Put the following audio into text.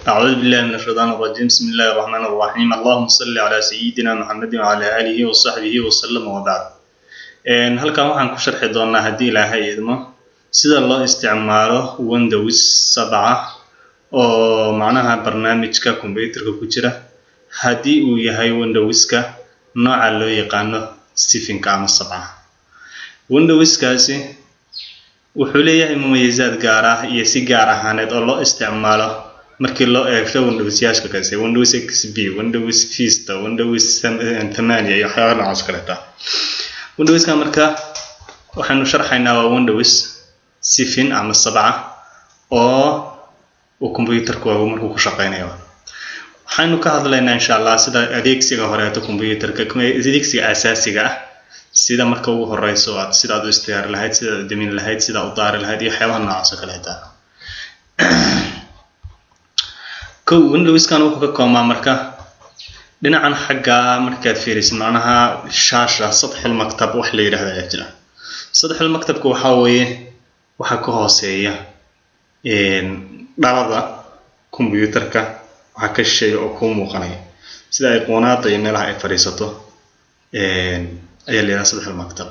أعوذ بالله من الشيطان الرجيم. بسم الله الرحمن الرحيم. اللهم صل على سيدنا محمد وعلى آله وصحبه وسلم وبعد. halkan waxaan ku sharxi doonaa haddii Ilaahay idmo sida loo isticmaalo Windows 7 oo macnaha barnaamijka computerka ku jira haddii uu yahay Windowska nooca loo yaqaano 7 ama 7. Windowskaasi wuxuu leeyahay mumayyizaad gaar ah iyo si gaar ahaaneed oo loo isticmaalo markii loo eego Windows-yaashka kale Windows XP, Windows Vista, Windows 8 iyo waxyaabo noocaas kale ah. Windows-ka marka waxaanu sharxaynaa waa Windows 7 ama 7 oo computerku markuu ku shaqeynayo. waxaanu ka hadlaynaa insha Allah sida adeegsiga horeeto computerka adeegsiga asaasiga ah sida marka ugu horeyso aad sida aad u istiyaar lahayd sida aad demin lahayd sida u daari lahayd iyo waxyaabaha noocaas kale ah. Windows-kan wuxuu ka koobmaa marka dhinacan xagga markaad fiirisid macnaha shaashada sadxul maktab wax la yiraahdo ayaa jira. sadxul maktabku waxa weeye waxa ka hooseeya dhalada computerka waxa ka shay oo ku muuqanaya sida ay qoonada iyo meelaha ay fariisato ayaa la yiraahdaa sadxul maktab.